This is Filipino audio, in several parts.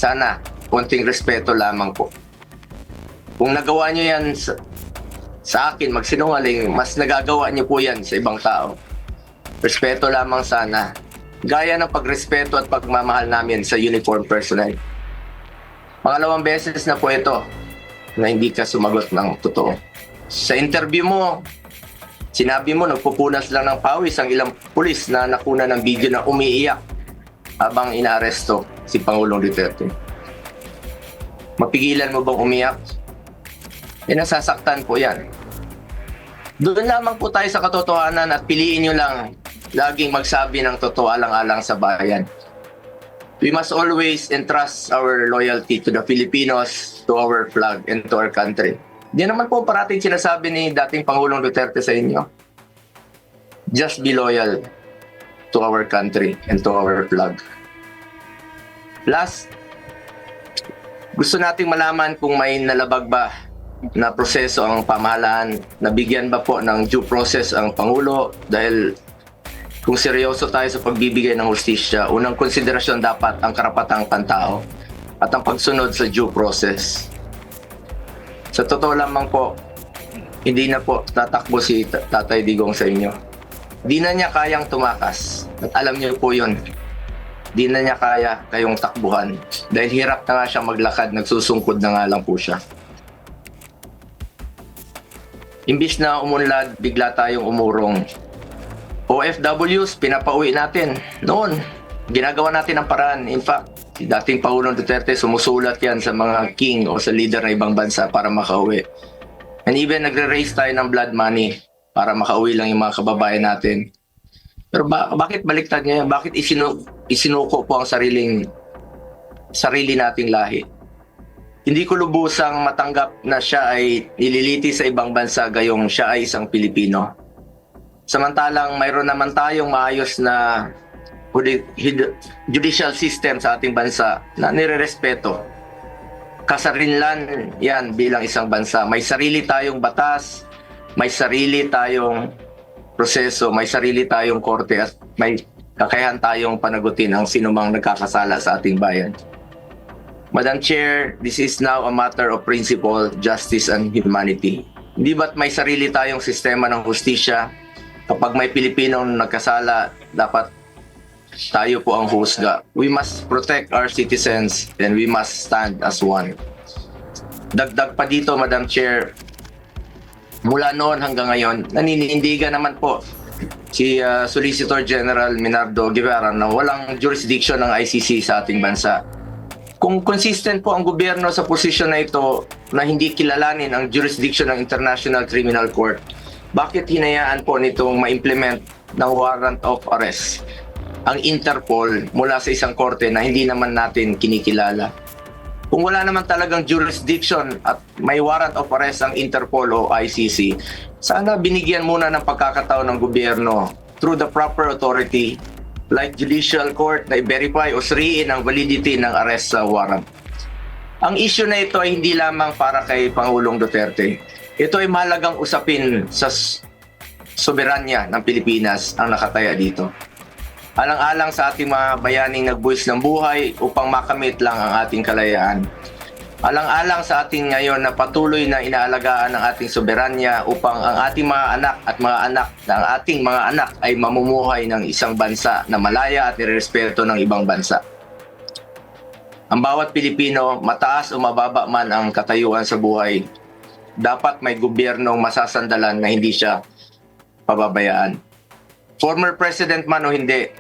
Sana, konting respeto lamang po. Kung nagawa niyo yan sa akin, magsinungaling, mas nagagawa niyo po yan sa ibang tao. Respeto lamang sana. Gaya ng pagrespeto at pagmamahal namin sa uniform personnel. Pangalawang beses na po ito na hindi ka sumagot ng totoo. Sa interview mo, sinabi mo nagpupunas lang ng pawis ang ilang pulis na nakuna ng video na umiiyak habang inaaresto si Pangulong Duterte. Mapigilan mo bang umiyak? Nasasaktan po yan. Doon lamang po tayo sa katotohanan at piliin nyo lang laging magsabi ng totoo alang-alang sa bayan. We must always entrust our loyalty to the Filipinos, to our flag, and to our country. Di naman po parating sinasabi ni dating Pangulong Duterte sa inyo. Just be loyal to our country and to our flag. Last, gusto nating malaman kung may nalabag ba na proseso ang pamahalaan, nabigyan ba po ng due process ang Pangulo dahil kung seryoso tayo sa pagbibigay ng hustisya, unang konsiderasyon dapat ang karapatang pantao at ang pagsunod sa due process. Sa totoo lamang po, hindi na po tatakbo si Tatay Digong sa inyo. Di na niya kayang tumakas. At alam niyo po yun. Di na niya kaya kayong takbuhan. Dahil hirap na nga siya maglakad, nagsusungkod na nga lang po siya. Imbis na umunlad, bigla tayong umurong. OFWs, pinapauwi natin. Noon, ginagawa natin ang paraan. In fact, si dating Pangulong Duterte, sumusulat yan sa mga king o sa leader ng ibang bansa para makauwi. And even nagre-raise tayo ng blood money para makauwi lang yung mga kababayan natin. Pero bakit baliktad niya yan? Bakit isinuko po ang sarili nating lahi? Hindi ko lubusang matanggap na siya ay nililiti sa ibang bansa gayong siya ay isang Pilipino. Samantalang mayroon naman tayong maayos na judicial system sa ating bansa na nirerespeto. Kasarinlan yan bilang isang bansa. May sarili tayong batas, may sarili tayong proseso, may sarili tayong korte at may kakayahan tayong panagutin ang sinumang nagkakasala sa ating bayan. Madam Chair, this is now a matter of principle, justice, and humanity. Hindi ba't may sarili tayong sistema ng hustisya? Kapag may Pilipinong nagkasala, dapat tayo po ang husga. We must protect our citizens and we must stand as one. Dagdag pa dito, Madam Chair, mula noon hanggang ngayon, naninindigan naman po si Solicitor General Minardo Guevara na walang jurisdiction ng ICC sa ating bansa. Kung consistent po ang gobyerno sa posisyon na ito na hindi kilalanin ang jurisdiction ng International Criminal Court, bakit hinayaan po nitong ma-implement ng warrant of arrest ang Interpol mula sa isang korte na hindi naman natin kinikilala? Kung wala naman talagang jurisdiction at may warrant of arrest ang Interpol o ICC, sana binigyan muna ng pagkakataon ng gobyerno through the proper authority like judicial court na i-verify o suriin ang validity ng arrest sa warrant. Ang issue na ito ay hindi lamang para kay Pangulong Duterte. Ito ay mahalagang usapin sa soberanya ng Pilipinas ang nakataya dito. Alang-alang sa ating mga bayaning nagbuwis ng buhay upang makamit lang ang ating kalayaan. Alang-alang sa ating ngayon na patuloy na inaalagaan ang ating soberanya upang ang ating mga anak at mga anak ng ating mga anak ay mamumuhay ng isang bansa na malaya at nirespeto ng ibang bansa. Ang bawat Pilipino, mataas o mababa man ang katayuan sa buhay, dapat may gobyernong masasandalan na hindi siya pababayaan. Former president man o hindi,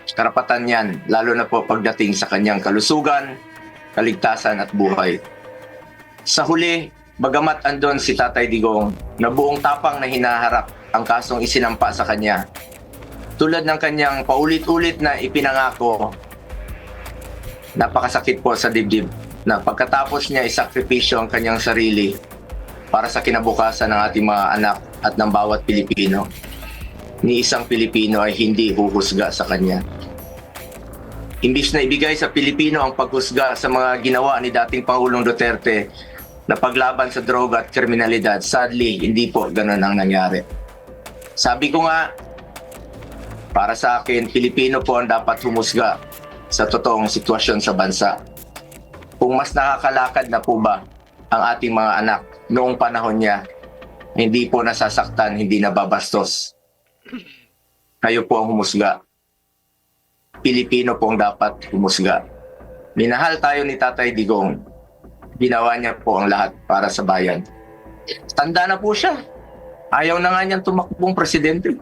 karapatan yan, lalo na po pagdating sa kanyang kalusugan, kaligtasan at buhay. Sa huli, bagamat andon si Tatay Digong na buong tapang na hinaharap ang kasong isinampa sa kanya, tulad ng kanyang paulit-ulit na ipinangako, napakasakit po sa dibdib na pagkatapos niya isakripisyo ang kanyang sarili para sa kinabukasan ng ating mga anak at ng bawat Pilipino, ni isang Pilipino ay hindi huhusga sa kanya. Imbis na ibigay sa Pilipino ang paghusga sa mga ginawa ni dating Pangulong Duterte na paglaban sa droga at kriminalidad, sadly, hindi po ganun ang nangyari. Sabi ko nga, para sa akin, Pilipino po ang dapat humusga sa totoong sitwasyon sa bansa. kung mas nakakalakad na po ba ang ating mga anak noong panahon niya, hindi po nasasaktan, hindi nababastos. Kayo po ang humusga. Pilipino po ang dapat humusga. Minahal tayo ni Tatay Digong. Ginawa niya po ang lahat para sa bayan. Tanda na po siya. Ayaw na nga niyang tumakbong presidente.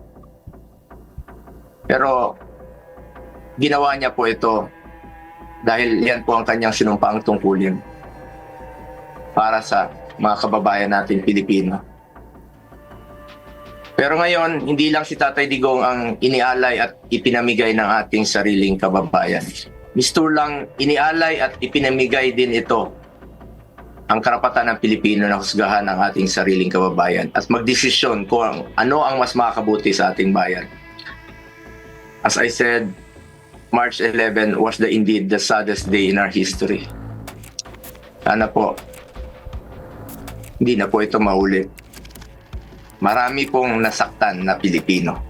Pero ginawa niya po ito dahil yan po ang kanyang sinumpaang tungkulin para sa mga kababayan natin Pilipino. Pero ngayon, hindi lang si Tatay Digong ang inialay at ipinamigay ng ating sariling kababayan. Mistur lang inialay at ipinamigay din ito ang karapatan ng Pilipino na husgahan ang ating sariling kababayan at magdesisyon kung ano ang mas makakabuti sa ating bayan. As I said, March 11 was indeed the saddest day in our history. Sana po, hindi na po ito maulit. Marami pong nasaktan na Pilipino.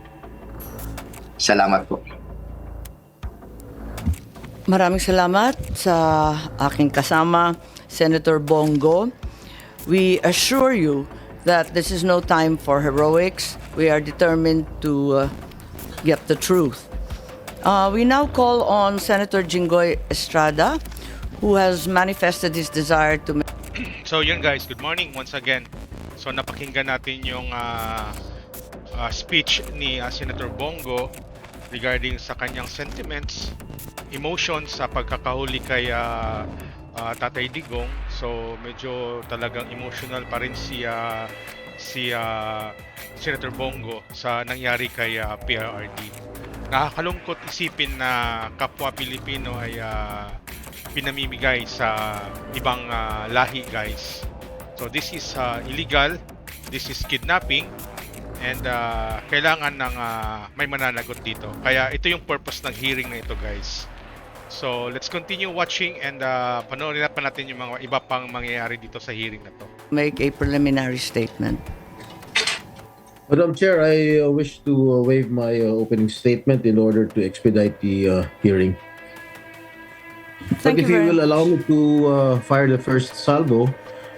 Salamat po. Maraming salamat sa aking kasama, Senator Bongo. We assure you that this is no time for heroics. We are determined to get the truth. We now call on Senator Jinggoy Estrada, who has manifested his desire to... So yun guys, good morning once again. So napakinggan natin yung speech ni Senator Bongo regarding sa kanyang sentiments, emotions sa pagkakahuli kay Tatay Digong. So medyo talagang emotional pa rin si Senator Bongo sa nangyari kay PRRD. Nakakalungkot isipin na kapwa Pilipino ay pinamimigay sa ibang lahi guys. So this is illegal, this is kidnapping, and kailangan ng may mananagot dito. Kaya ito yung purpose ng hearing na ito guys. So let's continue watching and panoorin pa natin yung mga iba pang mangyayari dito sa hearing na to. make a preliminary statement. Madam Chair, I wish to waive my opening statement in order to expedite the hearing. Thank But if you you very will allow me to fire the first salvo,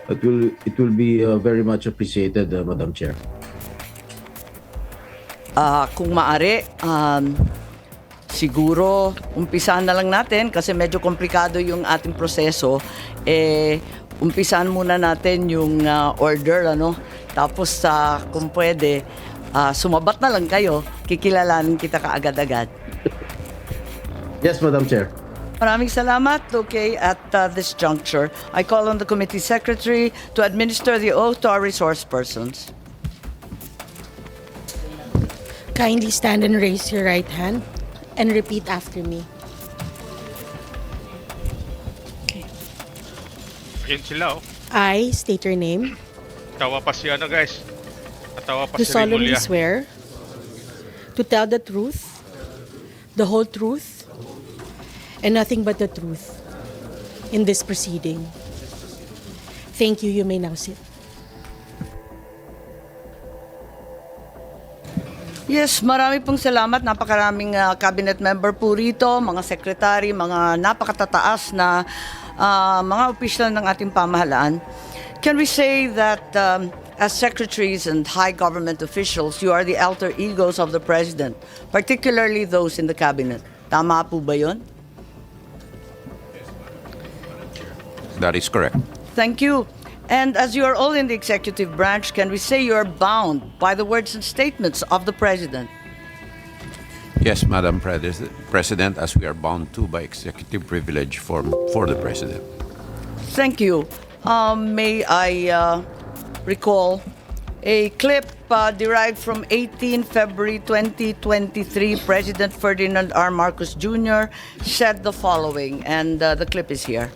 it will be very much appreciated, Madam Chair. Kung maaari, siguro umpisahan na lang natin kasi medyo komplikado yung ating proseso. Umpisahan muna natin yung order, ano? Tapos kung pwede, sumabat na lang kayo, kikilalanin kita kaagad-agad. Yes, Madam Chair. Maraming salamat. Okay, at this juncture, I call on the committee secretary to administer the oath to our resource persons. Kindly stand and raise your right hand and repeat after me. Ayun sila oh. I state your name. Tawa pa si guys. Natawa pa Do si solemnly Rimulya. swear to tell the truth, the whole truth, and nothing but the truth in this proceeding. Thank you. You may now sit. Yes, marami pong salamat. Napakaraming cabinet member po rito, mga secretary, mga napakatataas na mga opisyal ng ating pamahalaan. Can we say that as secretaries and high government officials, you are the alter egos of the president, particularly those in the cabinet? Tama po ba yun? That is correct. Thank you. And as you are all in the executive branch, can we say you are bound by the words and statements of the president? Yes, Madam President, as we are bound to by executive privilege for the President. Thank you. May I recall a clip derived from 18 February 2023. President Ferdinand R. Marcos Jr. said the following, and the clip is here.